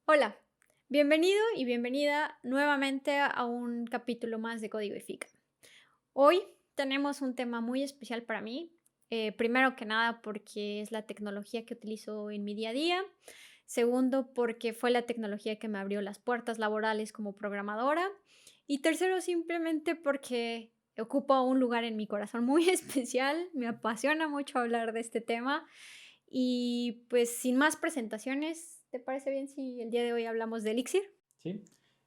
Hola, bienvenido y bienvenida nuevamente a un capítulo más de Código y Fika. Hoy tenemos un tema muy especial para mí. Primero que nada porque es la tecnología que utilizo en mi día a día. Segundo, porque fue la tecnología que me abrió las puertas laborales como programadora. Y tercero, simplemente porque ocupa un lugar en mi corazón muy especial. Me apasiona mucho hablar de este tema. Y pues sin más presentaciones, ¿te parece bien si el día de hoy hablamos de Elixir? ¿Sí?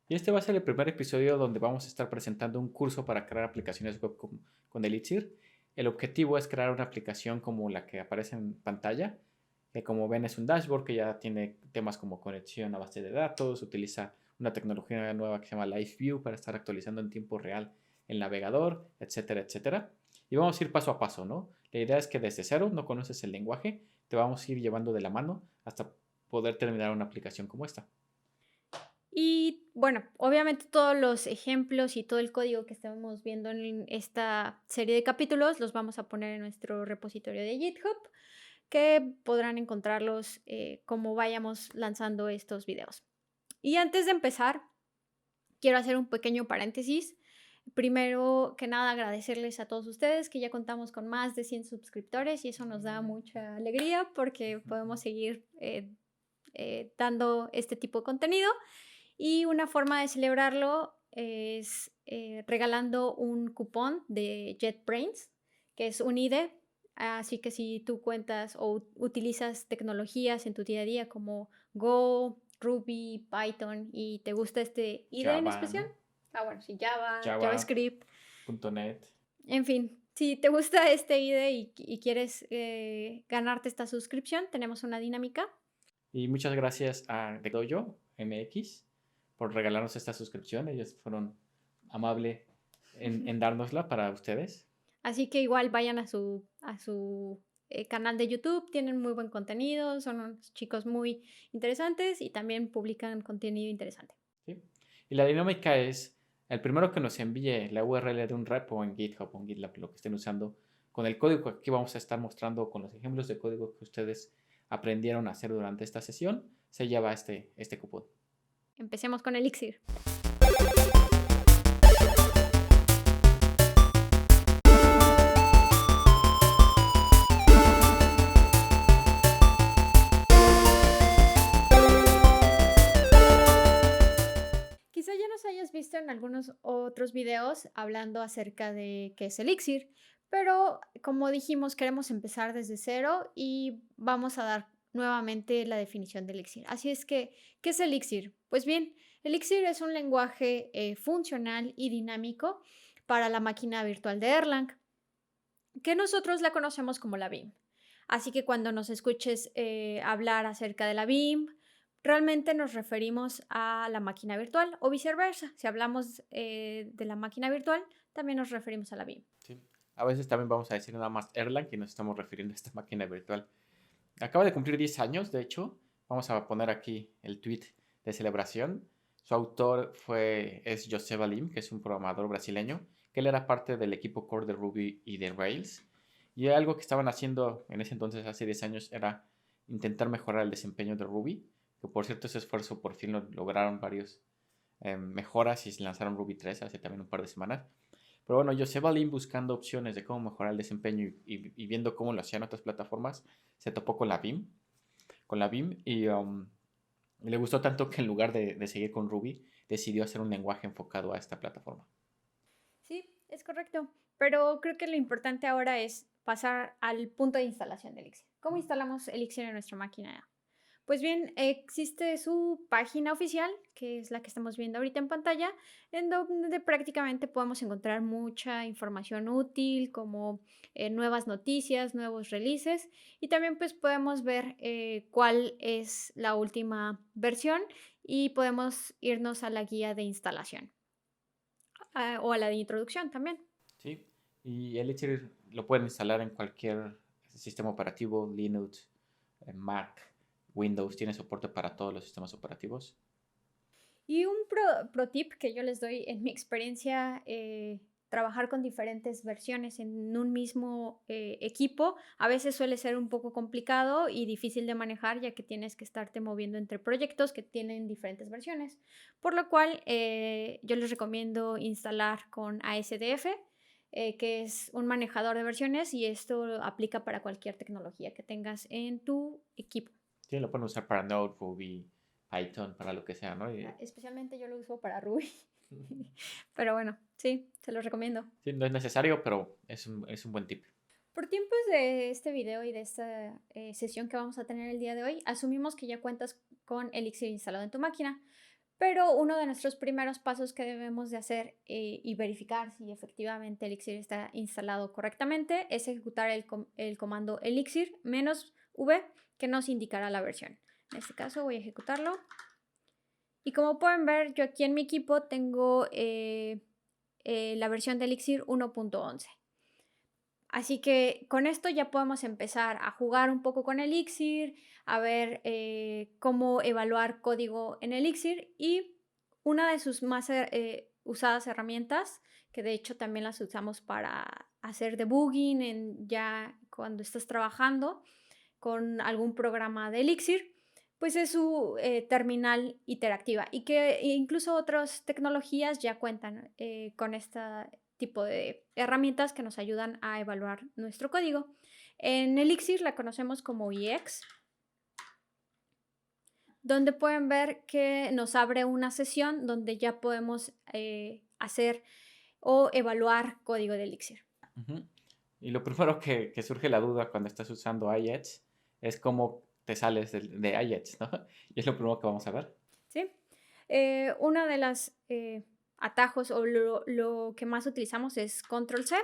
Y este va a ser el primer episodio donde vamos a estar presentando un curso para crear aplicaciones web con Elixir. El objetivo es crear una aplicación como la que aparece en pantalla, que como ven es un dashboard que ya tiene temas como conexión a base de datos, utiliza una tecnología nueva que se llama Live View para estar actualizando en tiempo real el navegador, etcétera, etcétera. Y vamos a ir paso a paso, ¿no? La idea es que desde cero no conoces el lenguaje, te vamos a ir llevando de la mano hasta poder terminar una aplicación como esta. Y bueno, obviamente todos los ejemplos y todo el código que estamos viendo en esta serie de capítulos los vamos a poner en nuestro repositorio de GitHub, que podrán encontrarlos como vayamos lanzando estos videos. Y antes de empezar, quiero hacer un pequeño paréntesis. Primero que nada, agradecerles a todos ustedes que ya contamos con más de 100 suscriptores y eso nos da mucha alegría porque podemos seguir dando este tipo de contenido. Y una forma de celebrarlo es regalando un cupón de JetBrains, que es un IDE. Así que si tú cuentas o utilizas tecnologías en tu día a día como Go, Ruby, Python y te gusta este IDE en Java, especial, ¿no? bueno, sí, Java, Java, JavaScript, .NET. en fin, si te gusta este IDE y quieres ganarte esta suscripción, tenemos una dinámica. Y muchas gracias a The Dojo MX por regalarnos esta suscripción. Ellos fueron amables en dárnosla para ustedes. Así que igual vayan a su canal de YouTube, tienen muy buen contenido, son unos chicos muy interesantes y también publican contenido interesante. ¿Sí? Y la dinámica es, el primero que nos envíe la URL de un repo en GitHub o en GitLab, lo que estén usando, con el código que aquí vamos a estar mostrando, con los ejemplos de código que ustedes aprendieron a hacer durante esta sesión, se lleva este cupón. Empecemos con Elixir. Quizá ya nos hayas visto en algunos otros videos hablando acerca de qué es Elixir, pero como dijimos, queremos empezar desde cero y vamos a dar nuevamente la definición de Elixir. Así es que, ¿qué es Elixir? Pues bien, Elixir es un lenguaje funcional y dinámico para la máquina virtual de Erlang, que nosotros la conocemos como la BIM. Así que cuando nos escuches hablar acerca de la BIM, realmente nos referimos a la máquina virtual o viceversa. Si hablamos de la máquina virtual, también nos referimos a la BIM. ¿Sí? A veces también vamos a decir nada más Erlang y nos estamos refiriendo a esta máquina virtual. Acaba de cumplir 10 años, de hecho. Vamos a poner aquí el tweet de celebración. Su autor es José Valim, que es un programador brasileño, que él era parte del equipo core de Ruby y de Rails. Y algo que estaban haciendo en ese entonces, hace 10 años, era intentar mejorar el desempeño de Ruby, que por cierto ese esfuerzo por fin lo lograron varios mejoras y lanzaron Ruby 3 hace también un par de semanas. Pero bueno, José Balín buscando opciones de cómo mejorar el desempeño y viendo cómo lo hacían otras plataformas, se topó con la BIM y le gustó tanto que en lugar de seguir con Ruby, decidió hacer un lenguaje enfocado a esta plataforma. Sí, es correcto. Pero creo que lo importante ahora es pasar al punto de instalación de Elixir. ¿Cómo instalamos Elixir en nuestra máquina? Pues bien, existe su página oficial, que es la que estamos viendo ahorita en pantalla, en donde prácticamente podemos encontrar mucha información útil, como nuevas noticias, nuevos releases, y también pues podemos ver cuál es la última versión y podemos irnos a la guía de instalación o a la de introducción también. ¿Sí? Y Elixir lo pueden instalar en cualquier sistema operativo, Linux, Mac, Windows, tiene soporte para todos los sistemas operativos. Y un pro tip que yo les doy en mi experiencia trabajar con diferentes versiones en un mismo equipo, a veces suele ser un poco complicado y difícil de manejar, ya que tienes que estarte moviendo entre proyectos que tienen diferentes versiones. Por lo cual, yo les recomiendo instalar con ASDF, que es un manejador de versiones, y esto aplica para cualquier tecnología que tengas en tu equipo. Sí, lo pueden usar para Node, Ruby, Python, para lo que sea, ¿no? Especialmente yo lo uso para Ruby. Pero bueno, sí, se los recomiendo. Sí, no es necesario, pero es un buen tip. Por tiempos de este video y de esta sesión que vamos a tener el día de hoy, asumimos que ya cuentas con Elixir instalado en tu máquina, pero uno de nuestros primeros pasos que debemos de hacer y verificar si efectivamente Elixir está instalado correctamente es ejecutar el comando elixir -v, que nos indicará la versión. En este caso voy a ejecutarlo. Y como pueden ver, yo aquí en mi equipo tengo la versión de Elixir 1.11. Así que con esto ya podemos empezar a jugar un poco con Elixir, a ver cómo evaluar código en Elixir, y una de sus más usadas herramientas, que de hecho también las usamos para hacer debugging ya cuando estás trabajando con algún programa de Elixir, pues es su terminal interactiva, y que incluso otras tecnologías ya cuentan con este tipo de herramientas que nos ayudan a evaluar nuestro código. En Elixir la conocemos como EX, donde pueden ver que nos abre una sesión donde ya podemos hacer o evaluar código de Elixir. Ujú. Y lo primero que surge la duda cuando estás usando IETS es cómo te sales de IETS, ¿no? Y es lo primero que vamos a ver. ¿Sí? Una de las atajos o lo que más utilizamos es Control C,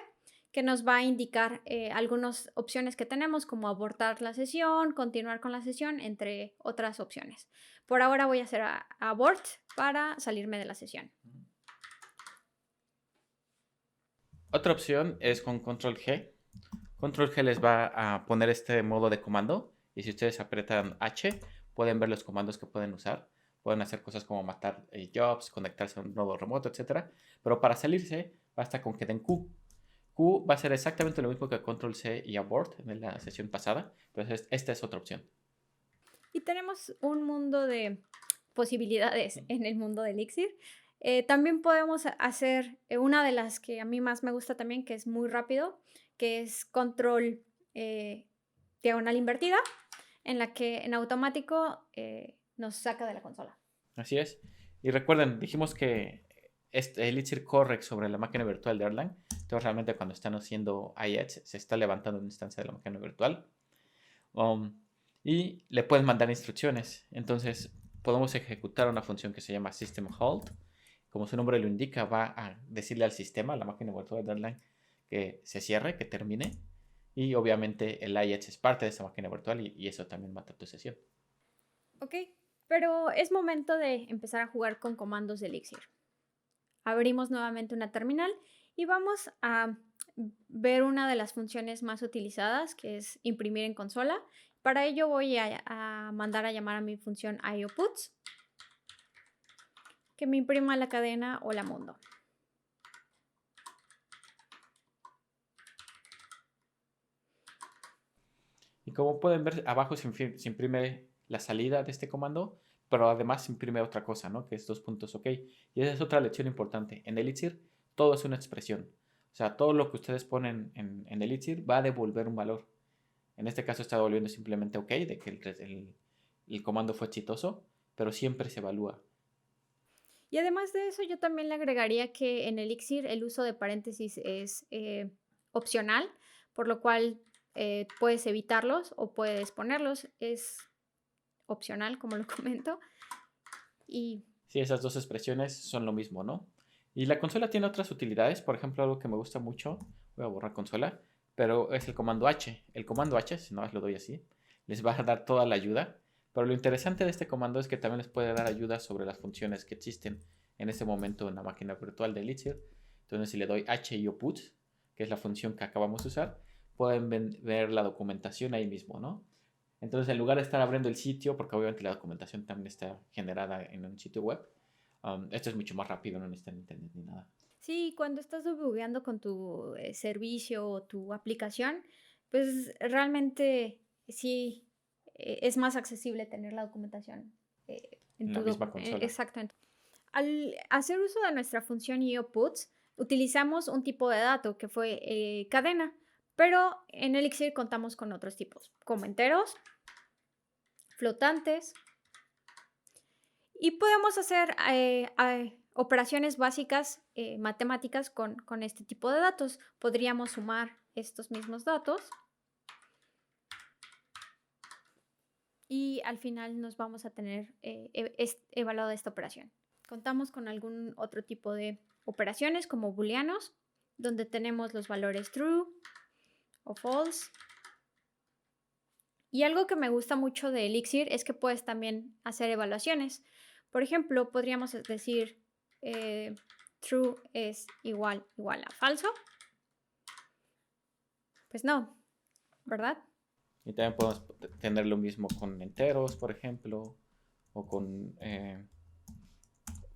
que nos va a indicar algunas opciones que tenemos, como abortar la sesión, continuar con la sesión, entre otras opciones. Por ahora voy a hacer abort para salirme de la sesión. Otra opción es con Control G. Control G les va a poner este modo de comando, y si ustedes aprietan H, pueden ver los comandos que pueden usar. Pueden hacer cosas como matar jobs, conectarse a un nodo remoto, etc. Pero para salirse, basta con que den Q. Q va a ser exactamente lo mismo que Control C y Abort en la sesión pasada, pero esta es otra opción. Y tenemos un mundo de posibilidades en el mundo de Elixir. También podemos hacer una de las que a mí más me gusta también, que es muy rápido, que es control diagonal invertida, en la que en automático nos saca de la consola. Así es. Y recuerden, dijimos que Elixir corre sobre la máquina virtual de Erlang. Entonces realmente cuando están haciendo IETS se está levantando una instancia de la máquina virtual. Y le pueden mandar instrucciones. Entonces podemos ejecutar una función que se llama system halt. Como su nombre lo indica, va a decirle al sistema, a la máquina virtual de Erlang, que se cierre, que termine. Y obviamente el IETS es parte de esa máquina virtual, y eso también mata tu sesión. Ok, pero es momento de empezar a jugar con comandos de Elixir. Abrimos nuevamente una terminal y vamos a ver una de las funciones más utilizadas, que es imprimir en consola. Para ello voy a mandar a llamar a mi función IOPuts, que me imprima la cadena Hola Mundo. Y como pueden ver, abajo se imprime la salida de este comando, pero además se imprime otra cosa, ¿no? Que es dos puntos OK. Y esa es otra lección importante. En Elixir todo es una expresión. O sea, todo lo que ustedes ponen en Elixir va a devolver un valor. En este caso está devolviendo simplemente OK, de que el comando fue exitoso, pero siempre se evalúa. Y además de eso, yo también le agregaría que en Elixir el uso de paréntesis es opcional, por lo cual puedes evitarlos o puedes ponerlos. Es opcional, como lo comento. Y Sí, esas dos expresiones son lo mismo, ¿no? Y la consola tiene otras utilidades. Por ejemplo, algo que me gusta mucho, voy a borrar consola, pero es el comando H. El comando H, si no lo doy así, les va a dar toda la ayuda. Pero lo interesante de este comando es que también les puede dar ayuda sobre las funciones que existen en este momento en la máquina virtual de Elixir. Entonces, si le doy HIOPut, que es la función que acabamos de usar, pueden ver la documentación ahí mismo, ¿no? Entonces, en lugar de estar abriendo el sitio, porque obviamente la documentación también está generada en un sitio web, esto es mucho más rápido, no necesitan internet ni nada. Sí, cuando estás debugueando con tu servicio o tu aplicación, pues realmente sí es más accesible tener la documentación en en la tu misma consola. exactamente. Al hacer uso de nuestra función IOPuts, utilizamos un tipo de dato que fue cadena, pero en Elixir contamos con otros tipos, como enteros, flotantes, y podemos hacer operaciones básicas matemáticas con este tipo de datos. Podríamos sumar estos mismos datos y al final nos vamos a tener evaluada esta operación. Contamos con algún otro tipo de operaciones como booleanos, donde tenemos los valores true o false. Y algo que me gusta mucho de Elixir es que puedes también hacer evaluaciones. Por ejemplo, podríamos decir true es igual a falso. Pues no, ¿verdad? Y también podemos tener lo mismo con enteros, por ejemplo, o con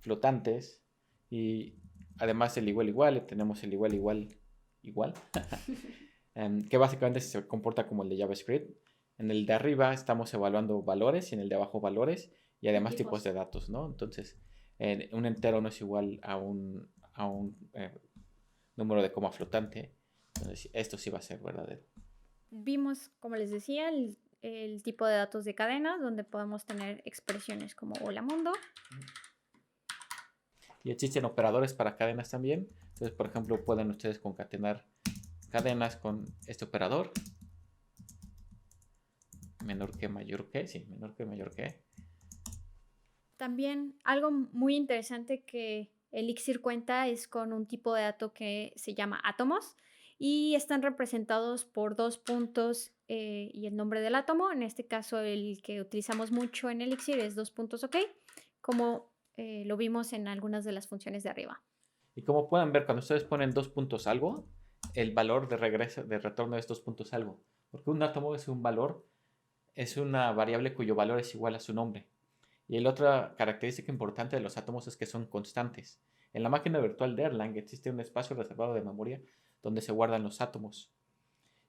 flotantes. Y además el igual, tenemos el igual, que básicamente se comporta como el de JavaScript. En el de arriba estamos evaluando valores y en el de abajo valores y Y además tipos tipos. de datos, ¿no? Entonces, un entero no es igual a un número de coma flotante. Entonces, esto sí va a ser verdadero. Vimos, como les decía, el tipo de datos de cadena, donde podemos tener expresiones como hola mundo. Y existen operadores para cadenas también. Entonces, por ejemplo, pueden ustedes concatenar cadenas con este operador. Menor que, mayor que, sí, menor que, mayor que. También algo muy interesante que Elixir cuenta es con un tipo de dato que se llama átomos y están representados por dos puntos y el nombre del átomo. En este caso, el que utilizamos mucho en Elixir es dos puntos OK, como lo vimos en algunas de las funciones de arriba. Y como pueden ver, cuando ustedes ponen dos puntos algo, el valor de regreso, de retorno es dos puntos algo. Porque un átomo es un valor, es una variable cuyo valor es igual a su nombre. Y la otra característica importante de los átomos es que son constantes. En la máquina virtual de Erlang existe un espacio reservado de memoria donde se guardan los átomos.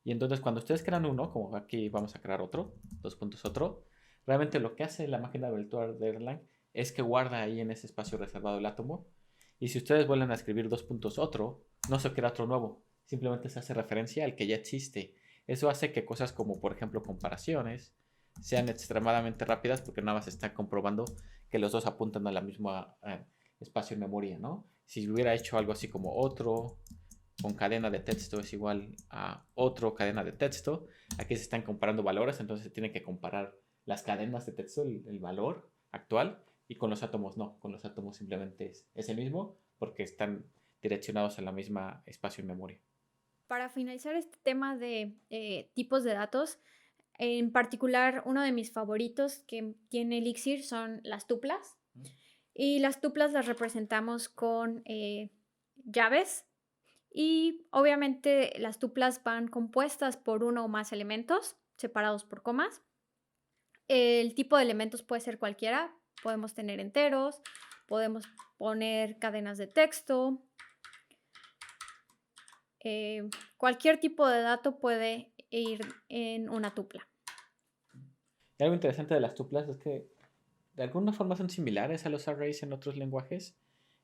Y entonces cuando ustedes crean uno, como aquí vamos a crear otro, dos puntos otro, realmente lo que hace la máquina virtual de Erlang es que guarda ahí en ese espacio reservado el átomo. Y si ustedes vuelven a escribir dos puntos otro, no se crea otro nuevo, simplemente se hace referencia al que ya existe. Eso hace que cosas como, por ejemplo, comparaciones, sean extremadamente rápidas porque nada más está comprobando que los dos apuntan a la misma espacio en memoria, ¿no? Si hubiera hecho algo así como otro, con cadena de texto es igual a otro cadena de texto. Aquí se están comparando valores, entonces se tiene que comparar las cadenas de texto, el valor actual, y con los átomos no. Con los átomos simplemente es el mismo porque están direccionados a la misma espacio en memoria. Para finalizar este tema de tipos de datos, en particular uno de mis favoritos que tiene Elixir son las tuplas. Y las tuplas las representamos con llaves. Y obviamente las tuplas van compuestas por uno o más elementos separados por comas. El tipo de elementos puede ser cualquiera. Podemos tener enteros, podemos poner cadenas de texto. Cualquier tipo de dato puede ir en una tupla. Y algo interesante de las tuplas es que de alguna forma son similares a los arrays en otros lenguajes,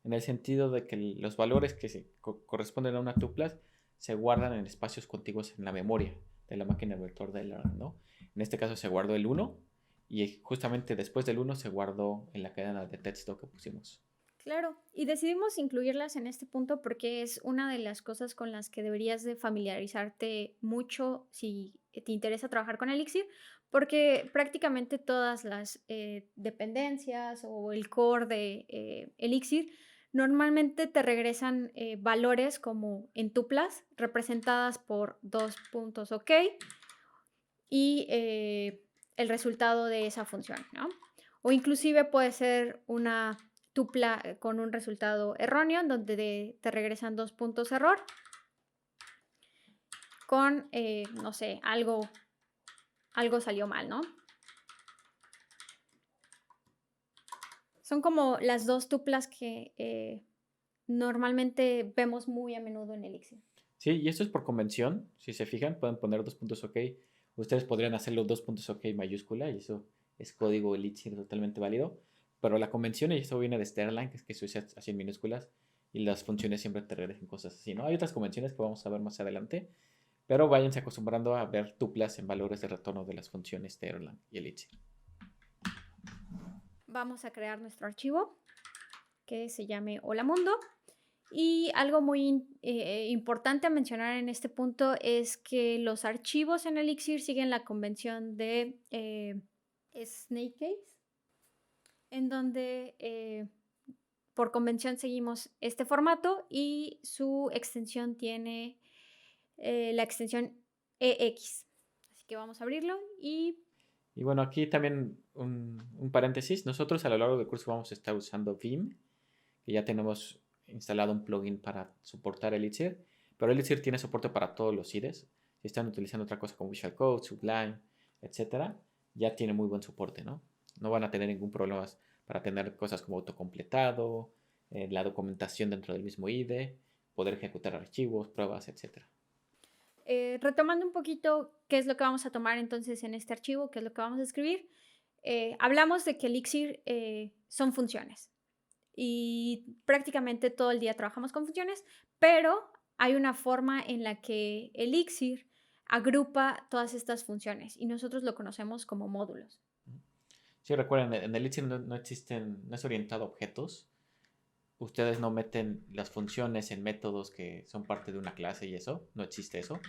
en el sentido de que los valores que se corresponden a una tupla se guardan en espacios contiguos en la memoria de la máquina virtual de Erlang, ¿no? En este caso se guardó el 1 y justamente después del 1 se guardó en la cadena de texto que pusimos. Claro, y decidimos incluirlas en este punto porque es una de las cosas con las que deberías de familiarizarte mucho si te interesa trabajar con Elixir, porque prácticamente todas las dependencias o el core de Elixir normalmente te regresan valores como en tuplas representadas por dos puntos OK y el resultado de esa función, ¿no? O inclusive puede ser una tupla con un resultado erróneo, en donde te regresan dos puntos error con, no sé, algo salió mal, ¿no? Son como las dos tuplas que normalmente vemos muy a menudo en Elixir. Sí, y esto es por convención. Si se fijan, pueden poner dos puntos OK. Ustedes podrían hacerlo dos puntos OK mayúscula y eso es código Elixir totalmente válido. Pero la convención, y esto viene de Sterling, que es que se usa así en minúsculas y las funciones siempre te regresan cosas así, ¿no? Hay otras convenciones que vamos a ver más adelante, pero váyanse acostumbrando a ver tuplas en valores de retorno de las funciones de Erlang y Elixir. Vamos a crear nuestro archivo que se llame Hola Mundo. Y algo muy importante a mencionar en este punto es que los archivos en Elixir siguen la convención de Snakecase, en donde por convención seguimos este formato y su extensión tiene la extensión EX. Así que vamos a abrirlo y... Y bueno, aquí también un paréntesis. Nosotros a lo largo del curso vamos a estar usando Vim, que ya tenemos instalado un plugin para soportar Elixir, pero Elixir tiene soporte para todos los IDEs. Si están utilizando otra cosa como Visual Code, Sublime, etcétera, ya tiene muy buen soporte, ¿no? No van a tener ningún problema para tener cosas como autocompletado, la documentación dentro del mismo IDE, poder ejecutar archivos, pruebas, etcétera. Retomando un poquito qué es lo que vamos a tomar entonces en este archivo, qué es lo que vamos a escribir, hablamos de que Elixir son funciones y prácticamente todo el día trabajamos con funciones, pero hay una forma en la que Elixir agrupa todas estas funciones y nosotros lo conocemos como módulos. Sí, recuerden, en Elixir no existen, no es orientado a objetos. Ustedes no meten las funciones en métodos que son parte de una clase y eso, no existe eso.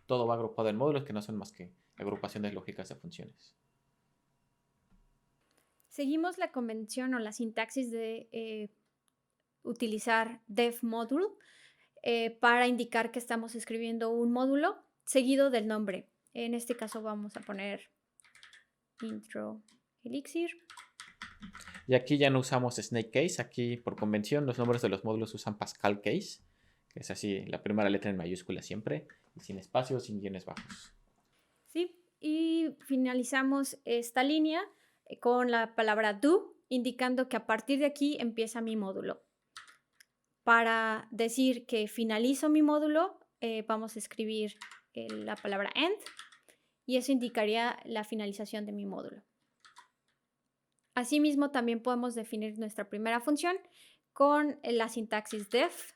Todo va agrupado en módulos que no son más que agrupaciones lógicas de funciones. Seguimos la convención o la sintaxis de utilizar def module para indicar que estamos escribiendo un módulo seguido del nombre. En este caso vamos a poner intro Elixir. Y aquí ya no usamos Snake Case. Aquí, por convención, los nombres de los módulos usan Pascal Case, que es así, la primera letra en mayúscula siempre, y sin espacios, sin guiones bajos. Sí, y finalizamos esta línea con la palabra do, indicando que a partir de aquí empieza mi módulo. Para decir que finalizo mi módulo, vamos a escribir la palabra end, y eso indicaría la finalización de mi módulo. Asimismo, también podemos definir nuestra primera función con la sintaxis def,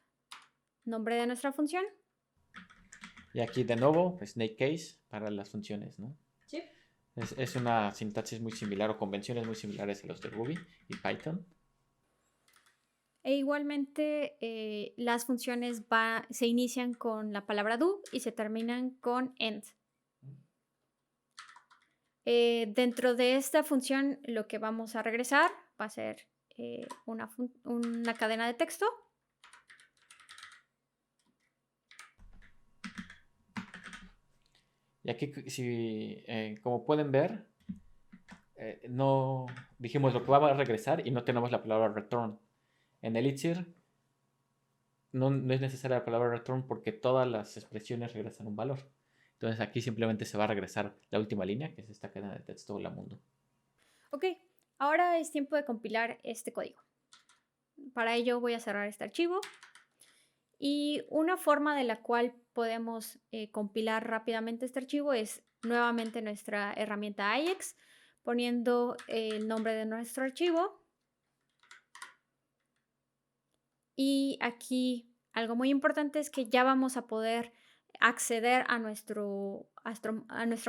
nombre de nuestra función. Y aquí de nuevo, Snake Case para las funciones, ¿no? Sí. Es una sintaxis muy similar o convenciones muy similares a los de Ruby y Python. E igualmente las funciones se inician con la palabra do y se terminan con end. Dentro de esta función lo que vamos a regresar va a ser una cadena de texto. Y aquí, como pueden ver, no dijimos lo que va a regresar y no tenemos la palabra return. En Elixir no es necesaria la palabra return porque todas las expresiones regresan un valor. Entonces aquí simplemente se va a regresar la última línea, que es esta cadena de texto Hola Mundo. Ok, ahora es tiempo de compilar este código. Para ello voy a cerrar este archivo. Y una forma de la cual podemos compilar rápidamente este archivo es nuevamente nuestra herramienta IEX, poniendo el nombre de nuestro archivo. Y aquí algo muy importante es que ya vamos a poder acceder a nuestro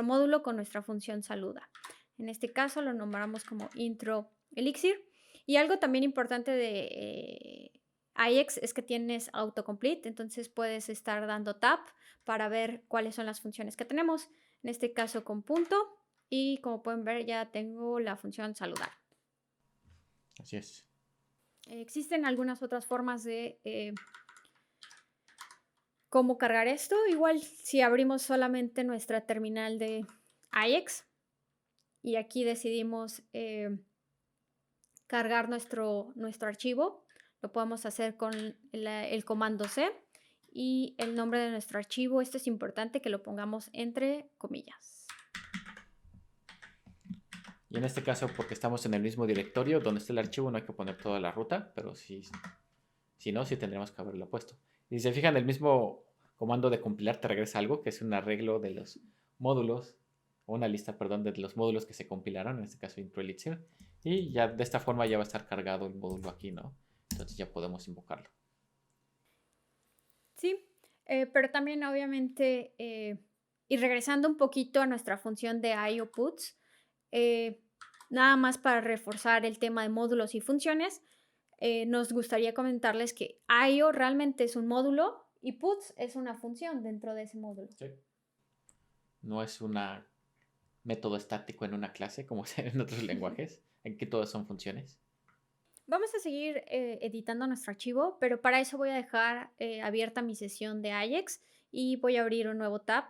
módulo con nuestra función saluda. En este caso lo nombramos como intro Elixir. Y algo también importante de IEX es que tienes autocomplete, entonces puedes estar dando tab para ver cuáles son las funciones que tenemos. En este caso con punto y como pueden ver ya tengo la función saludar. Así es. Existen algunas otras formas de cómo cargar esto. Igual si abrimos solamente nuestra terminal de IEX y aquí decidimos cargar nuestro archivo, lo podemos hacer con el comando C y el nombre de nuestro archivo. Esto es importante que lo pongamos entre comillas. Y en este caso, porque estamos en el mismo directorio donde está el archivo, no hay que poner toda la ruta, pero si Si no, sí tendríamos que haberlo puesto. Y si se fijan, el mismo comando de compilar te regresa algo, que es un arreglo de los módulos, o una lista, perdón, de los módulos que se compilaron, en este caso intro Elixir. Y ya de esta forma ya va a estar cargado el módulo aquí, ¿no? Entonces ya podemos invocarlo. Sí, pero también obviamente, y regresando un poquito a nuestra función de IO puts, nada más para reforzar el tema de módulos y funciones, nos gustaría comentarles que IO realmente es un módulo y puts es una función dentro de ese módulo. Sí. No es un método estático en una clase como en otros lenguajes, en que todos son funciones. Vamos a seguir editando nuestro archivo, pero para eso voy a dejar abierta mi sesión de Ajax y voy a abrir un nuevo tab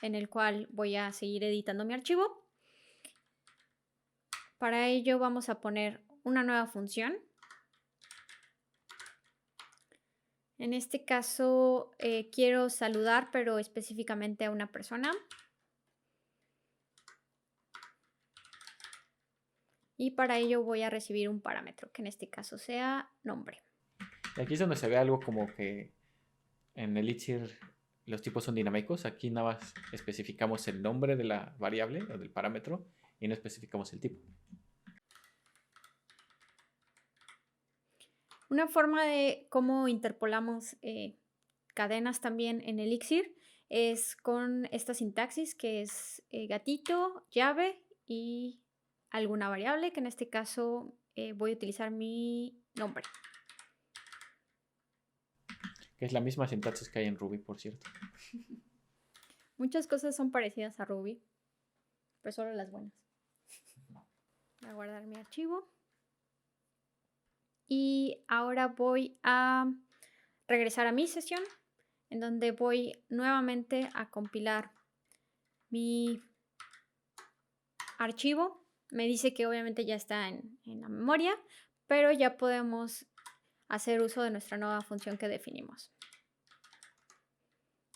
en el cual voy a seguir editando mi archivo. Para ello vamos a poner una nueva función. En este caso quiero saludar, pero específicamente a una persona. Y para ello voy a recibir un parámetro, que en este caso sea nombre. Y aquí es donde se ve algo como que en Elixir los tipos son dinámicos. Aquí nada más especificamos el nombre de la variable o del parámetro y no especificamos el tipo. Una forma de cómo interpolamos cadenas también en Elixir es con esta sintaxis que es gatito, llave y alguna variable, que en este caso voy a utilizar mi nombre. Que es la misma sintaxis que hay en Ruby, por cierto. Muchas cosas son parecidas a Ruby, pero solo las buenas. Voy a guardar mi archivo. Y ahora voy a regresar a mi sesión, en donde voy nuevamente a compilar mi archivo. Me dice que obviamente ya está en la memoria, pero ya podemos hacer uso de nuestra nueva función que definimos.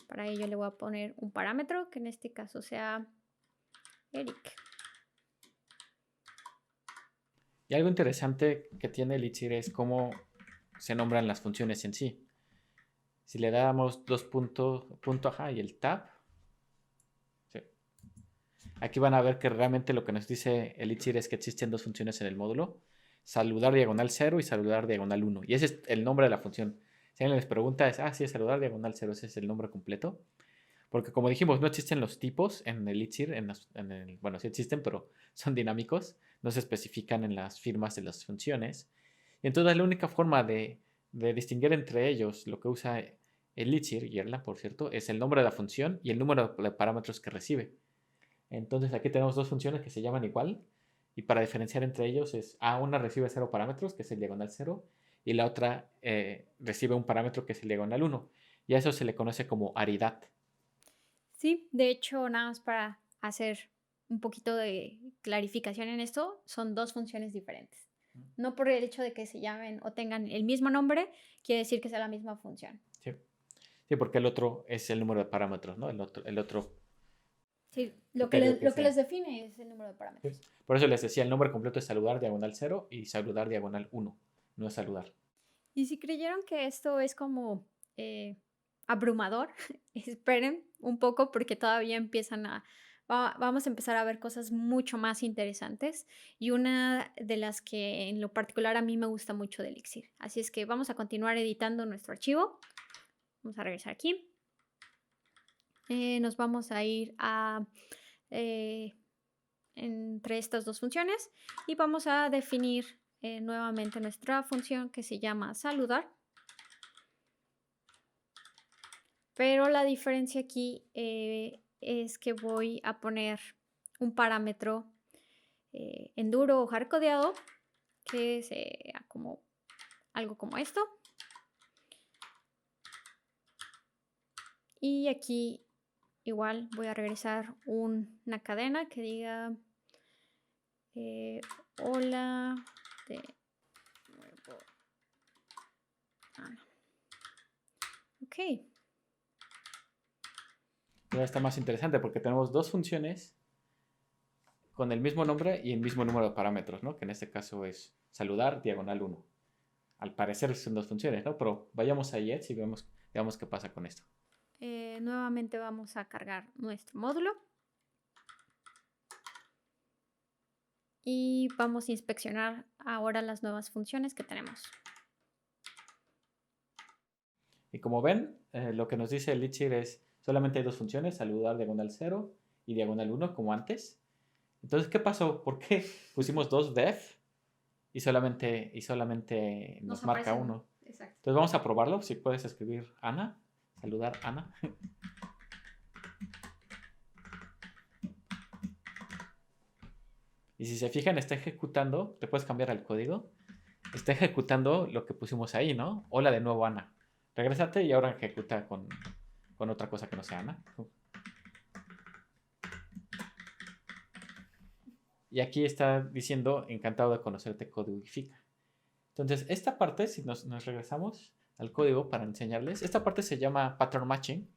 Para ello le voy a poner un parámetro, que en este caso sea Eric. Y algo interesante que tiene Elixir es cómo se nombran las funciones en sí. Si le damos dos puntos, punto ajá y el tab, sí. Aquí van a ver que realmente lo que nos dice Elixir es que existen dos funciones en el módulo: saludar diagonal 0 y saludar diagonal 1. Y ese es el nombre de la función. Si alguien les pregunta, sí, es saludar diagonal 0, ese es el nombre completo. Porque como dijimos, no existen los tipos en Elixir, bueno, sí existen, pero son dinámicos, no se especifican en las firmas de las funciones. Y entonces la única forma de distinguir entre ellos lo que usa Elixir, y Erlang, por cierto, es el nombre de la función y el número de parámetros que recibe. Entonces aquí tenemos dos funciones que se llaman igual, y para diferenciar entre ellos es, una recibe 0 parámetros, que es el diagonal 0, y la otra recibe un parámetro que es el diagonal 1. Y a eso se le conoce como aridad. Sí, de hecho, nada más para hacer un poquito de clarificación en esto, son dos funciones diferentes. No por el hecho de que se llamen o tengan el mismo nombre, quiere decir que sea la misma función. Sí, sí, porque el otro es el número de parámetros, ¿no? El otro sí, lo que les define es el número de parámetros. Sí. Por eso les decía, el nombre completo es saludar diagonal 0 y saludar diagonal 1, no es saludar. Y si creyeron que esto es como abrumador, esperen un poco porque todavía vamos a empezar a ver cosas mucho más interesantes y una de las que en lo particular a mí me gusta mucho de Elixir. Así es que vamos a continuar editando nuestro archivo. Vamos a regresar aquí. Nos vamos a ir entre estas dos funciones y vamos a definir nuevamente nuestra función que se llama saludar. Pero la diferencia aquí es que voy a poner un parámetro en duro o hardcodeado que sea como algo como esto. Y aquí igual voy a regresar una cadena que diga hola de nuevo. Ok. Ya está más interesante porque tenemos dos funciones con el mismo nombre y el mismo número de parámetros, ¿no? Que en este caso es saludar diagonal 1. al parecer son dos funciones, ¿no? Pero vayamos a Jets y veamos qué pasa con esto. Nuevamente vamos a cargar nuestro módulo. Y vamos a inspeccionar ahora las nuevas funciones que tenemos. Y como ven, lo que nos dice Elixir es solamente hay dos funciones, saludar diagonal 0 y diagonal 1 como antes. Entonces, ¿qué pasó? ¿Por qué pusimos dos def y solamente nos marca uno? Exacto. Entonces vamos a probarlo. Si puedes escribir Ana, saludar Ana. Y si se fijan, está ejecutando, te puedes cambiar el código, está ejecutando lo que pusimos ahí, ¿no? Hola de nuevo, Ana. Regrésate y ahora ejecuta con otra cosa que no sea Ana. Y aquí está diciendo, encantado de conocerte, codifica. Entonces, esta parte, si nos regresamos al código para enseñarles, esta parte se llama pattern matching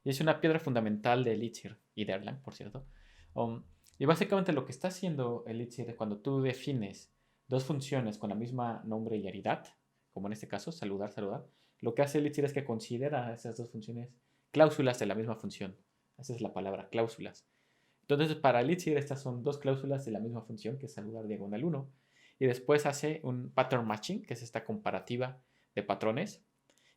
y es una piedra fundamental de Elixir y de Erlang, por cierto. Y básicamente lo que está haciendo Elixir cuando tú defines dos funciones con la misma nombre y aridad, como en este caso, saludar, lo que hace Elixir es que considera esas dos funciones cláusulas de la misma función. Esa es la palabra, cláusulas. Entonces, para Elixir, estas son dos cláusulas de la misma función, que es saludar diagonal 1. Y después hace un pattern matching, que es esta comparativa de patrones.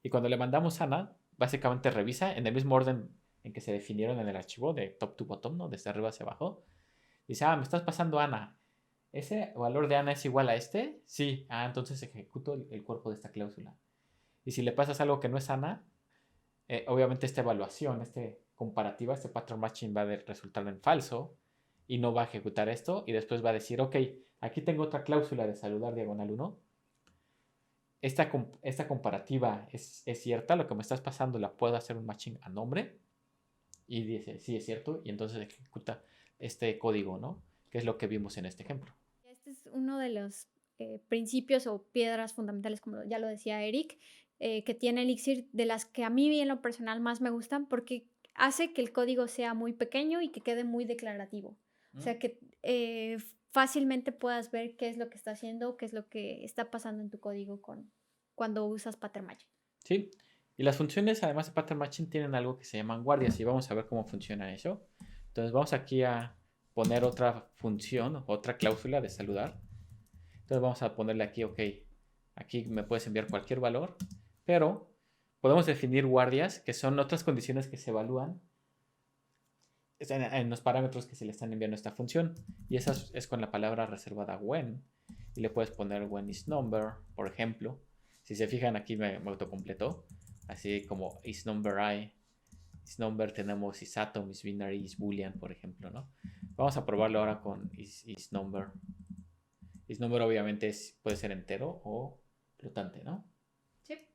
Y cuando le mandamos a Ana, básicamente revisa en el mismo orden en que se definieron en el archivo, de top to bottom, ¿no? Desde arriba hacia abajo. Dice, me estás pasando Ana. ¿Ese valor de Ana es igual a este? Sí. Entonces ejecuto el cuerpo de esta cláusula. Y si le pasas algo que no es Ana, obviamente esta evaluación, comparativa, este pattern matching va a resultar en falso y no va a ejecutar esto y después va a decir, ok, aquí tengo otra cláusula de saludar diagonal 1. Esta comparativa es cierta, lo que me estás pasando la puedo hacer un matching a nombre y dice, sí, es cierto, y entonces ejecuta este código, ¿no? Que es lo que vimos en este ejemplo. Este es uno de los principios o piedras fundamentales, como ya lo decía Eric, que tiene Elixir, de las que a mí en lo personal más me gustan, porque hace que el código sea muy pequeño y que quede muy declarativo. O sea, que fácilmente puedas ver qué es lo que está haciendo, qué es lo que está pasando en tu código cuando usas pattern matching. Sí, y las funciones, además de pattern matching, tienen algo que se llaman guardias y vamos a ver cómo funciona eso. Entonces vamos aquí a poner otra función, otra cláusula de saludar. Entonces vamos a ponerle aquí, ok, aquí me puedes enviar cualquier valor, pero podemos definir guardias, que son otras condiciones que se evalúan en los parámetros que se le están enviando a esta función. Y esa es con la palabra reservada when. Y le puedes poner when is number, por ejemplo. Si se fijan, aquí me autocompletó. Así como is number I. Is number tenemos is atom, is binary, is boolean, por ejemplo, ¿no? Vamos a probarlo ahora con is number. Is number obviamente puede ser entero o flotante, ¿no? Sí.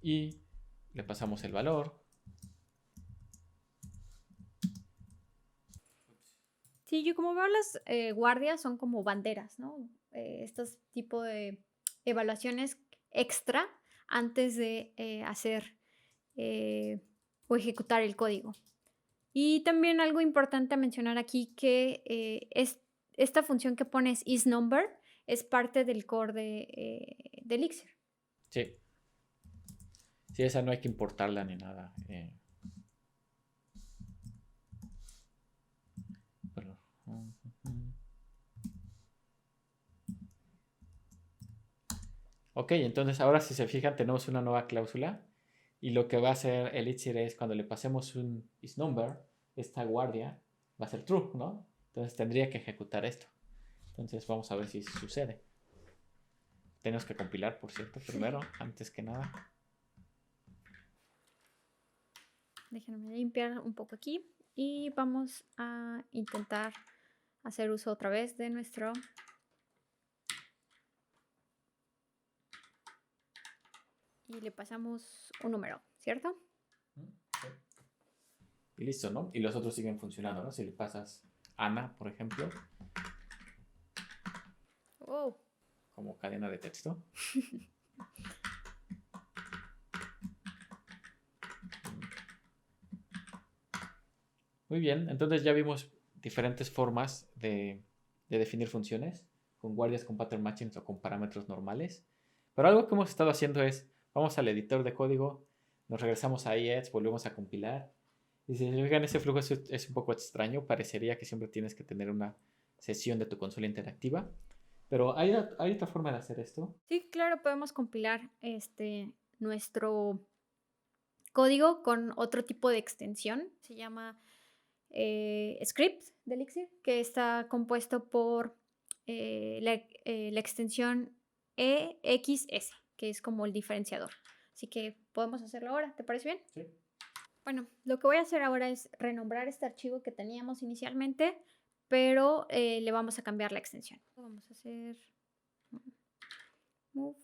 Y le pasamos el valor. Sí, yo como veo las guardias son como banderas, ¿no? Estos tipos de evaluaciones extra antes de hacer o ejecutar el código. Y también algo importante a mencionar aquí que esta función que pones isNumber es parte del core de Elixir. Sí. Sí, esa no hay que importarla ni nada. Ok, entonces ahora si se fijan tenemos una nueva cláusula y lo que va a hacer Elixir es cuando le pasemos un isNumber, esta guardia va a ser true, ¿no? Entonces tendría que ejecutar esto. Entonces vamos a ver si sucede. Tenemos que compilar, por cierto, primero, antes que nada. Déjenme limpiar un poco aquí y vamos a intentar hacer uso otra vez de nuestro y le pasamos un número, ¿cierto? Y listo, ¿no? Y los otros siguen funcionando, ¿no? Si le pasas Ana, por ejemplo, como cadena de texto. Muy bien, entonces ya vimos diferentes formas de definir funciones, con guardias, con pattern matching o con parámetros normales. Pero Pero algo que hemos estado haciendo es, vamos al editor de código, nos regresamos a IETS, volvemos a compilar. Y si se fijan, ese flujo es un poco extraño. Parecería que siempre tienes que tener una sesión de tu consola interactiva. Pero hay otra forma de hacer esto. Sí, claro, podemos compilar nuestro código con otro tipo de extensión. Se llama script de Elixir, que está compuesto por la extensión EXS, que es como el diferenciador. Así que podemos hacerlo ahora, ¿te parece bien? Sí. Bueno, lo que voy a hacer ahora es renombrar este archivo que teníamos inicialmente, pero le vamos a cambiar la extensión. Vamos a hacer move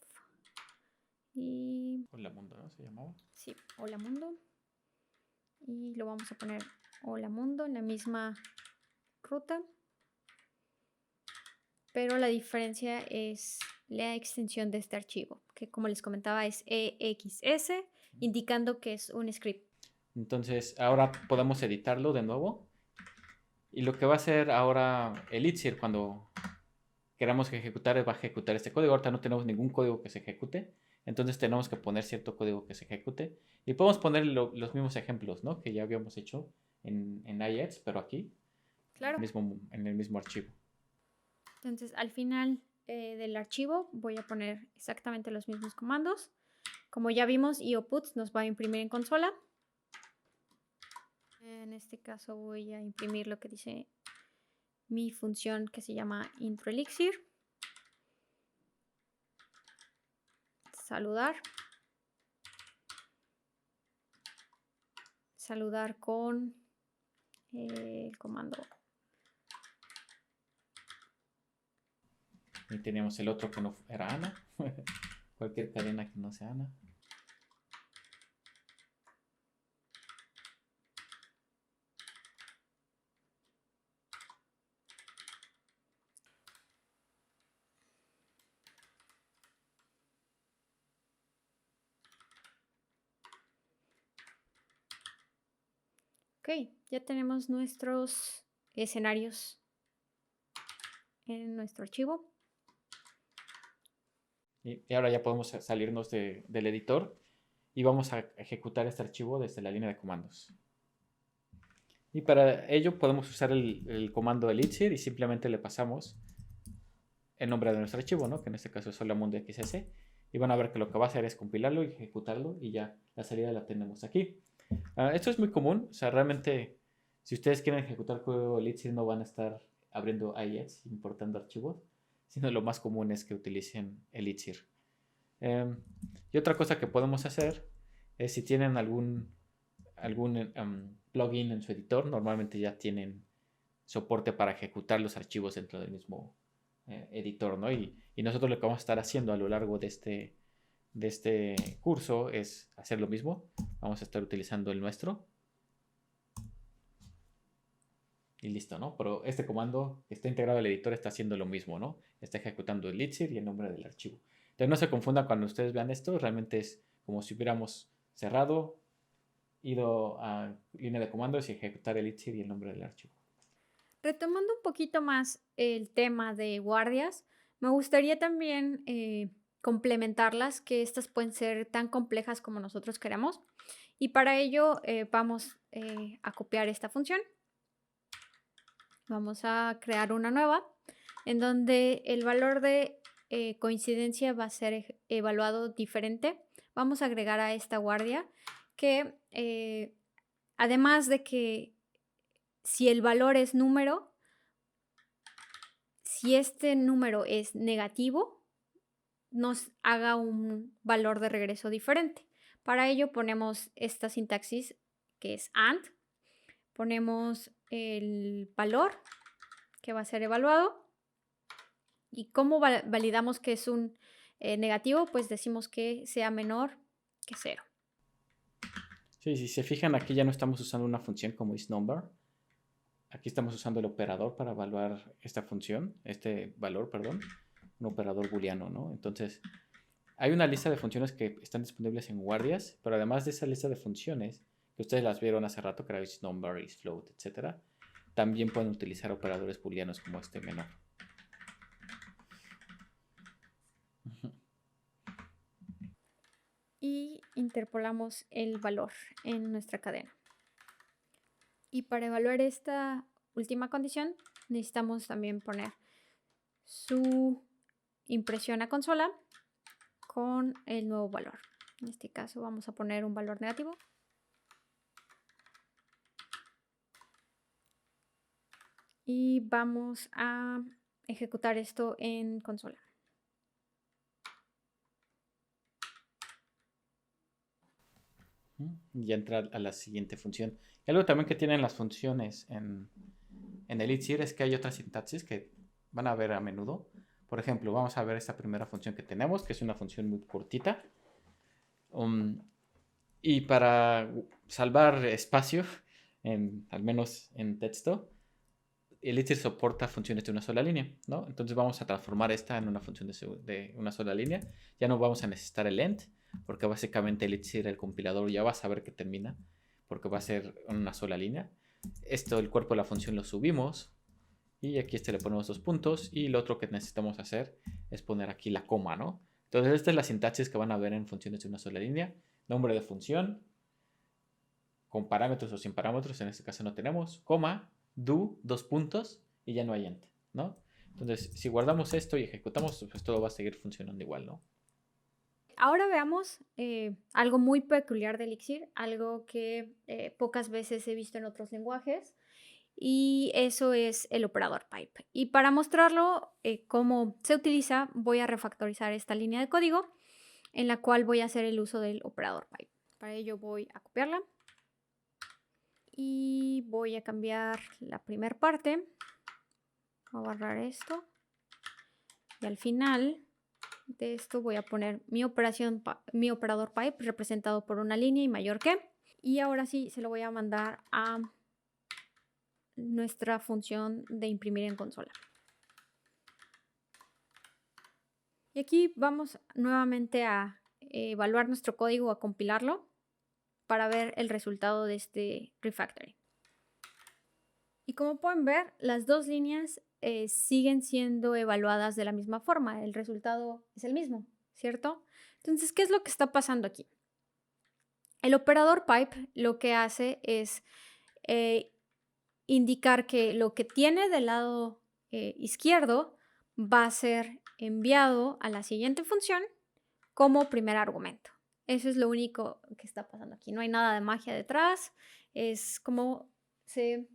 y Hola mundo, ¿no? Se llamaba. sí, hola mundo. Y lo vamos a poner hola mundo en la misma ruta. Pero la diferencia es la extensión de este archivo, que como les comentaba es EXS, indicando que es un script. Entonces ahora podemos editarlo de nuevo. Y lo que va a hacer ahora Elixir cuando queramos ejecutar, va a ejecutar este código. Ahorita no tenemos ningún código que se ejecute. Entonces tenemos que poner cierto código que se ejecute. Y podemos poner los mismos ejemplos, ¿no? Que ya habíamos hecho en IETS, pero aquí, Claro. en el mismo archivo. Entonces al final del archivo voy a poner exactamente los mismos comandos. Como ya vimos, ioputs nos va a imprimir en consola. En este caso voy a imprimir lo que dice mi función que se llama introelixir. Saludar. Saludar con el comando. Y teníamos el otro que no era Ana. Cualquier cadena que no sea Ana. Ok, ya tenemos nuestros escenarios en nuestro archivo. Y ahora ya podemos salirnos del editor y vamos a ejecutar este archivo desde la línea de comandos. Y para ello podemos usar el comando elixir y simplemente le pasamos el nombre de nuestro archivo, ¿no? Que en este caso es solamundoxs. Y van a ver que lo que va a hacer es compilarlo y ejecutarlo y ya la salida la tenemos aquí. Esto es muy común, o sea, realmente si ustedes quieren ejecutar código elixir no van a estar abriendo IETS, importando archivos, sino lo más común es que utilicen elixir. Y otra cosa que podemos hacer es si tienen algún plugin en su editor, normalmente ya tienen soporte para ejecutar los archivos dentro del mismo editor, ¿no? Y nosotros lo que vamos a estar haciendo a lo largo de este curso es hacer lo mismo. Vamos a estar utilizando el nuestro. Y listo, ¿no? Pero este comando que está integrado al editor está haciendo lo mismo, ¿no? Está ejecutando el elixir y el nombre del archivo. Entonces no se confundan cuando ustedes vean esto, realmente es como si hubiéramos cerrado, ido a línea de comandos y ejecutar el elixir y el nombre del archivo. Retomando un poquito más el tema de guardias, me gustaría también complementarlas, que estas pueden ser tan complejas como nosotros queramos. Y para ello vamos a copiar esta función. Vamos a crear una nueva en donde el valor de coincidencia va a ser evaluado diferente. Vamos a agregar a esta guardia que además de que si el valor es número, si este número es negativo, nos haga un valor de regreso diferente. Para ello ponemos esta sintaxis que es AND, ponemos el valor que va a ser evaluado y cómo validamos que es un negativo, pues decimos que sea menor que 0. Sí, si se fijan aquí ya no estamos usando una función como isNumber. Aquí estamos usando el operador para evaluar esta función, este valor, perdón, un operador booleano, ¿no? Entonces, hay una lista de funciones que están disponibles en guardias, pero además de esa lista de funciones, que ustedes las vieron hace rato, que era isNumber, isFloat, etc., también pueden utilizar operadores booleanos como este menor. y interpolamos el valor en nuestra cadena. Y para evaluar esta última condición, necesitamos también poner su impresión a consola con el nuevo valor. En este caso vamos a poner un valor negativo. Y vamos a ejecutar esto en consola. Y entra a la siguiente función. Y algo también que tienen las funciones en Elixir es que hay otras sintaxis que van a ver a menudo. Por ejemplo, vamos a ver esta primera función que tenemos, que es una función muy cortita. Y para salvar espacio, al menos en texto, Elixir soporta funciones de una sola línea, ¿no? Entonces vamos a transformar esta en una función de una sola línea. Ya no vamos a necesitar el end, porque básicamente Elixir, el compilador, ya va a saber que termina, porque va a ser una sola línea. Esto, el cuerpo de la función lo subimos, y aquí le ponemos 2 puntos, y lo otro que necesitamos hacer es poner aquí la coma, ¿no? Entonces esta es la sintaxis que van a ver en funciones de una sola línea. Nombre de función, con parámetros o sin parámetros, en este caso no tenemos, coma, do, 2 puntos, y ya no hay end, ¿no? Entonces, si guardamos esto y ejecutamos, pues todo va a seguir funcionando igual, ¿no? Ahora veamos algo muy peculiar de Elixir, algo que pocas veces he visto en otros lenguajes, y eso es el operador pipe. Y para mostrarlo cómo se utiliza, voy a refactorizar esta línea de código en la cual voy a hacer el uso del operador pipe. Para ello voy a copiarla y voy a cambiar la primera parte. Voy a borrar esto y al final de esto voy a poner mi operador pipe representado por una línea y mayor que. Y ahora sí se lo voy a mandar a nuestra función de imprimir en consola. Y aquí vamos nuevamente a evaluar nuestro código, a compilarlo para ver el resultado de este refactoring. Y como pueden ver, las dos líneas siguen siendo evaluadas de la misma forma. El resultado es el mismo, ¿cierto? Entonces, ¿qué es lo que está pasando aquí? El operador pipe lo que hace es indicar que lo que tiene del lado izquierdo va a ser enviado a la siguiente función como primer argumento. Eso es lo único que está pasando aquí. No hay nada de magia detrás. Es como se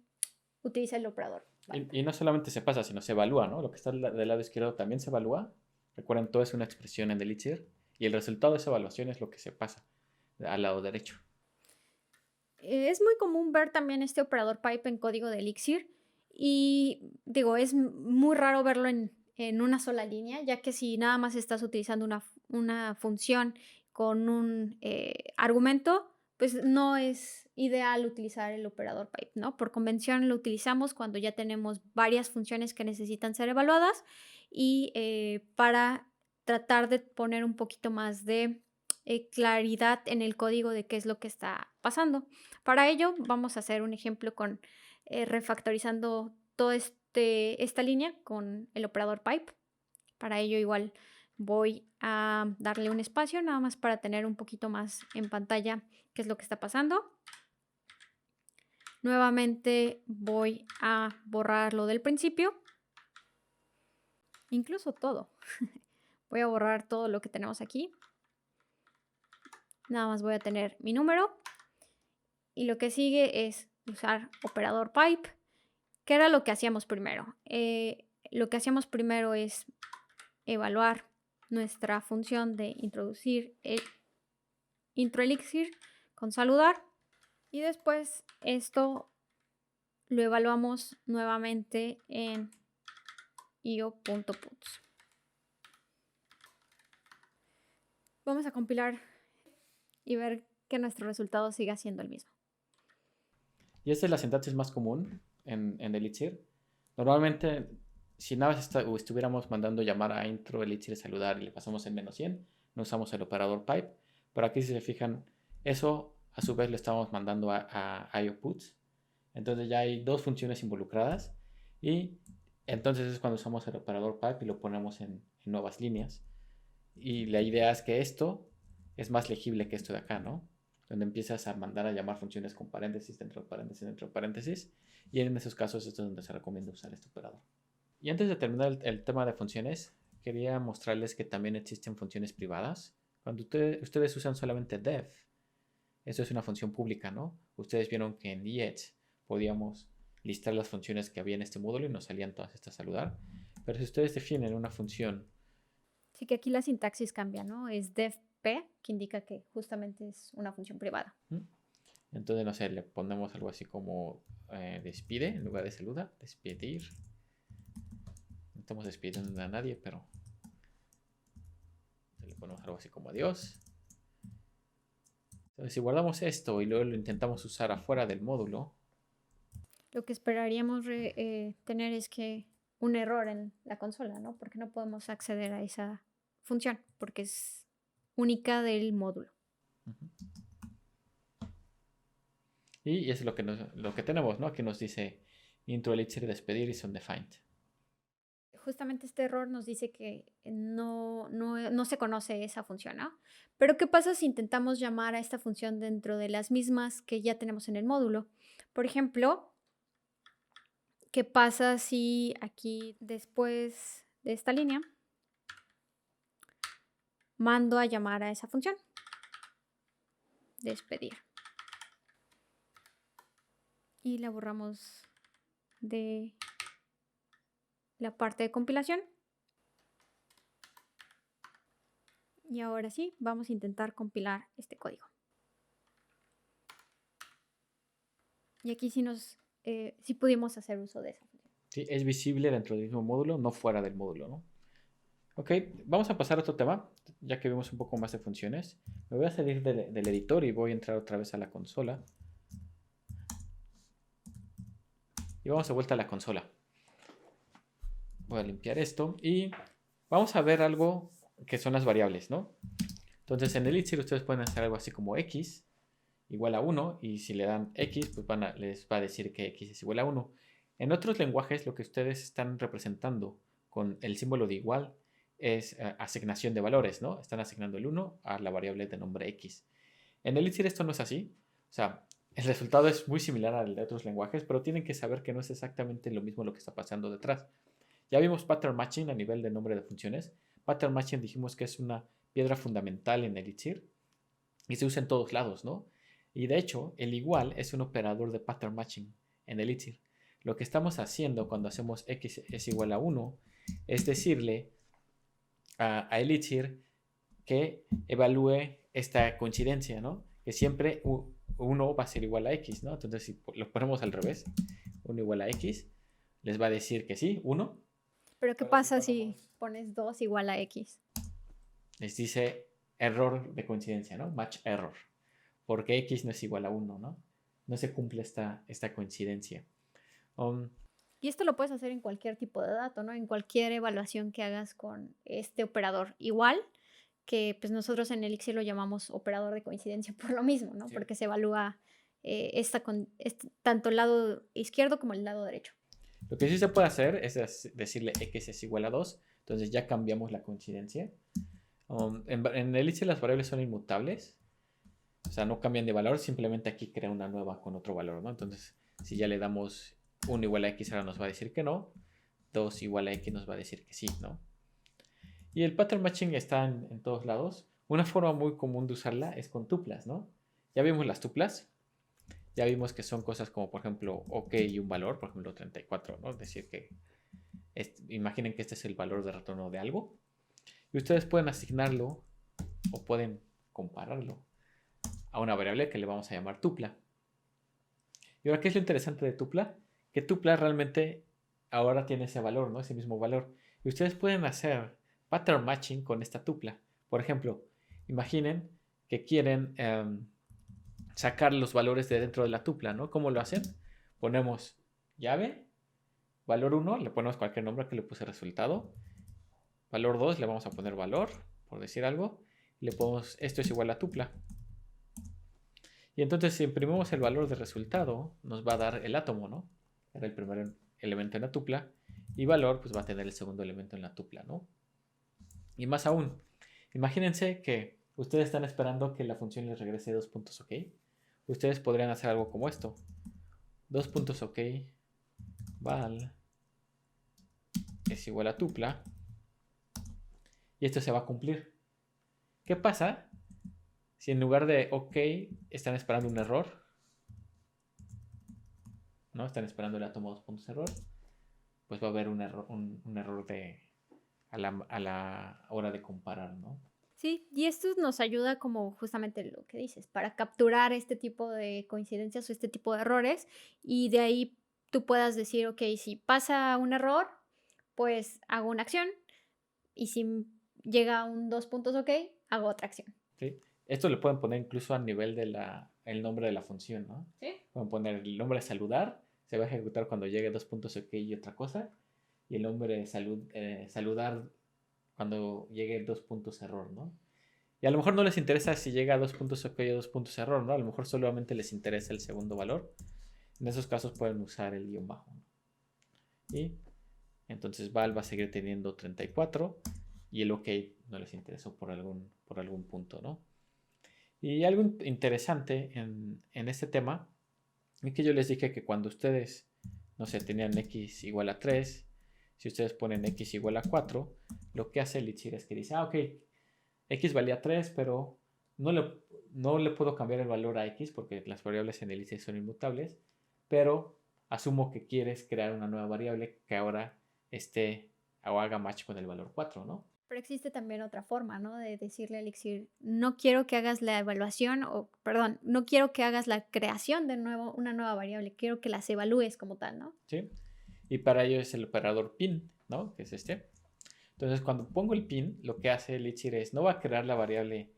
utiliza el operador. Y no solamente se pasa, sino se evalúa, ¿no? Lo que está del lado izquierdo también se evalúa. Recuerden, todo es una expresión en Elixir. Y el resultado de esa evaluación es lo que se pasa al lado derecho. Es muy común ver también este operador pipe en código de Elixir. Y digo, es muy raro verlo en una sola línea, ya que si nada más estás utilizando una función con un argumento, pues no es ideal utilizar el operador pipe, ¿no? Por convención lo utilizamos cuando ya tenemos varias funciones que necesitan ser evaluadas y para tratar de poner un poquito más de claridad en el código de qué es lo que está pasando. Para ello vamos a hacer un ejemplo con refactorizando toda esta línea con el operador pipe. Para ello igual voy a darle un espacio nada más para tener un poquito más en pantalla qué es lo que está pasando. Nuevamente voy a borrar lo del principio, incluso todo. Voy a borrar todo lo que tenemos aquí. Nada más voy a tener mi número y lo que sigue es usar operador pipe, que era lo que hacíamos primero. Lo que hacíamos primero es evaluar nuestra función de introducir el intro Elixir con saludar y después esto lo evaluamos nuevamente en io.puts. Vamos a compilar y ver que nuestro resultado siga siendo el mismo. Y esta es la sintaxis más común en Elixir. Normalmente, si nada más estuviéramos mandando llamar a intro Elixir saludar y le pasamos el -100, no usamos el operador pipe. Pero aquí, si se fijan, eso a su vez le estamos mandando a io.puts. Entonces ya hay dos funciones involucradas y entonces es cuando usamos el operador pipe y lo ponemos en nuevas líneas. Y la idea es que esto es más legible que esto de acá, ¿no? Donde empiezas a mandar a llamar funciones con paréntesis, dentro de paréntesis, dentro de paréntesis. Y en esos casos esto es donde se recomienda usar este operador. Y antes de terminar el tema de funciones, quería mostrarles que también existen funciones privadas. Cuando ustedes usan solamente def, eso es una función pública, ¿no? Ustedes vieron que en yet podíamos listar las funciones que había en este módulo y nos salían todas estas a saludar. Pero si ustedes definen una función... Sí, que aquí la sintaxis cambia, ¿no? Es defp, que indica que justamente es una función privada. Entonces, no sé, le ponemos algo así como despide en lugar de saluda, despedir. No estamos despidiendo a nadie, pero le ponemos algo así como adiós. Entonces, si guardamos esto y luego lo intentamos usar afuera del módulo, lo que esperaríamos tener es que un error en la consola, ¿no? Porque no podemos acceder a esa función, porque es única del módulo. Y eso es lo que tenemos, ¿no? Aquí nos dice intro elixir despedir is undefined. Justamente este error nos dice que no se conoce esa función, ¿no? Pero ¿qué pasa si intentamos llamar a esta función dentro de las mismas que ya tenemos en el módulo? Por ejemplo, ¿qué pasa si aquí después de esta línea mando a llamar a esa función? Despedir. Y la borramos de la parte de compilación. Y ahora sí, vamos a intentar compilar este código. Y aquí sí pudimos hacer uso de esa función. Sí, es visible dentro del mismo módulo, no fuera del módulo, ¿no? Ok, vamos a pasar a otro tema, ya que vimos un poco más de funciones. Me voy a salir del editor y voy a entrar otra vez a la consola. Y vamos de vuelta a la consola. Voy a limpiar esto y vamos a ver algo que son las variables, ¿no? Entonces en Elixir ustedes pueden hacer algo así como x igual a 1 y si le dan x, pues les va a decir que x es igual a 1. En otros lenguajes lo que ustedes están representando con el símbolo de igual es asignación de valores, ¿no? Están asignando el 1 a la variable de nombre x. En Elixir esto no es así. O sea, el resultado es muy similar al de otros lenguajes, pero tienen que saber que no es exactamente lo mismo lo que está pasando detrás. Ya vimos pattern matching a nivel de nombre de funciones. Pattern matching dijimos que es una piedra fundamental en Elixir y se usa en todos lados, ¿no? Y de hecho, el igual es un operador de pattern matching en Elixir. Lo que estamos haciendo cuando hacemos x es igual a 1 es decirle a Elixir que evalúe esta coincidencia, ¿no? Que siempre 1 va a ser igual a x, ¿no? Entonces, si lo ponemos al revés, 1 igual a x, les va a decir que sí, 1. Pero ¿qué pasa si pones 2 igual a x? Les dice error de coincidencia, ¿no? Match error. Porque x no es igual a 1, ¿no? No se cumple esta coincidencia. Y esto lo puedes hacer en cualquier tipo de dato, ¿no? En cualquier evaluación que hagas con este operador. Igual que pues nosotros en Elixir lo llamamos operador de coincidencia por lo mismo, ¿no? Sí. Porque se evalúa tanto el lado izquierdo como el lado derecho. Lo que sí se puede hacer es decirle x es igual a 2. Entonces ya cambiamos la coincidencia. En Elixir las variables son inmutables. O sea, no cambian de valor. Simplemente aquí crea una nueva con otro valor, ¿no? Entonces, si ya le damos 1 igual a x, ahora nos va a decir que no. 2 igual a x nos va a decir que sí, ¿no? Y el pattern matching está en todos lados. Una forma muy común de usarla es con tuplas, ¿no? Ya vimos las tuplas. Ya vimos que son cosas como, por ejemplo, OK y un valor, por ejemplo, 34, ¿no? Es decir, que imaginen que este es el valor de retorno de algo. Y ustedes pueden asignarlo o pueden compararlo a una variable que le vamos a llamar tupla. Y ahora, ¿qué es lo interesante de tupla? Que tupla realmente ahora tiene ese valor, ¿no? Ese mismo valor. Y ustedes pueden hacer pattern matching con esta tupla. Por ejemplo, imaginen que quieren sacar los valores de dentro de la tupla, ¿no? ¿Cómo lo hacen? Ponemos llave, valor 1, le ponemos cualquier nombre que le puse resultado. Valor 2, le vamos a poner valor, por decir algo. Y le ponemos, esto es igual a tupla. Y entonces si imprimimos el valor de resultado, nos va a dar el átomo, ¿no? Era el primer elemento en la tupla. Y valor, pues va a tener el segundo elemento en la tupla, ¿no? Y más aún, imagínense que ustedes están esperando que la función les regrese 2 puntos OK. Ustedes podrían hacer algo como esto. 2 puntos OK val es igual a tupla. Y esto se va a cumplir. ¿Qué pasa si en lugar de OK están esperando un error? ¿No? Están esperando el átomo 2 puntos error. Pues va a haber un error a la hora de comparar, ¿no? Sí, y esto nos ayuda como justamente lo que dices, para capturar este tipo de coincidencias o este tipo de errores y de ahí tú puedas decir, ok, si pasa un error, pues hago una acción y si llega un 2 puntos ok, hago otra acción. ¿Sí? Esto le pueden poner incluso a nivel de el nombre de la función, ¿no? Sí. Pueden poner el nombre de saludar, se va a ejecutar cuando llegue 2 puntos OK y otra cosa, y el nombre de saludar cuando llegue 2 puntos error, ¿no? Y a lo mejor no les interesa si llega a 2 puntos OK o 2 puntos error, ¿no? A lo mejor solamente les interesa el segundo valor. En esos casos pueden usar el guión bajo, ¿no? Y entonces val va a seguir teniendo 34 y el OK no les interesó por algún punto, ¿no? Y algo interesante en este tema es que yo les dije que cuando ustedes, no sé, tenían x igual a 3, si ustedes ponen x igual a 4, lo que hace Elixir es que dice, ok, x valía 3, pero no le puedo cambiar el valor a x porque las variables en Elixir son inmutables, pero asumo que quieres crear una nueva variable que ahora esté o haga match con el valor 4, ¿no? Pero existe también otra forma, ¿no? De decirle a Elixir, no quiero que hagas la evaluación, o perdón, no quiero que hagas la creación de nuevo, una nueva variable, quiero que las evalúes como tal, ¿no? ¿Sí? Y para ello es el operador pin, ¿no? Que es este. Entonces, cuando pongo el pin, lo que hace Elixir es, no va a crear la variable,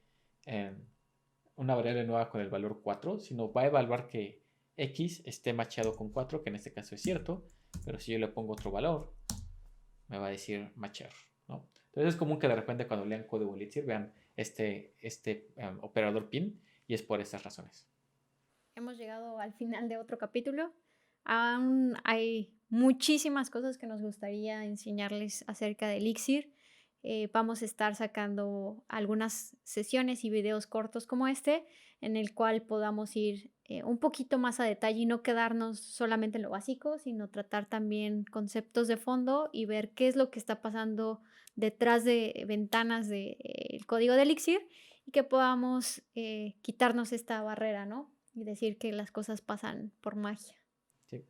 una variable nueva con el valor 4, sino va a evaluar que x esté macheado con 4, que en este caso es cierto, pero si yo le pongo otro valor, me va a decir matcher, ¿no? Entonces es común que de repente cuando lean código Elixir vean este operador pin, y es por estas razones. Hemos llegado al final de otro capítulo. Aún hay muchísimas cosas que nos gustaría enseñarles acerca de Elixir. Vamos a estar sacando algunas sesiones y videos cortos como este, en el cual podamos ir un poquito más a detalle y no quedarnos solamente en lo básico, sino tratar también conceptos de fondo y ver qué es lo que está pasando detrás de ventanas del código de Elixir y que podamos quitarnos esta barrera, ¿no? Y decir que las cosas pasan por magia. ¿Sí?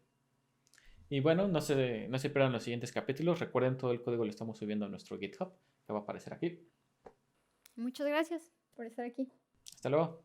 Y bueno, no se pierdan los siguientes capítulos. Recuerden, todo el código lo estamos subiendo a nuestro GitHub, que va a aparecer aquí. Muchas gracias por estar aquí. Hasta luego.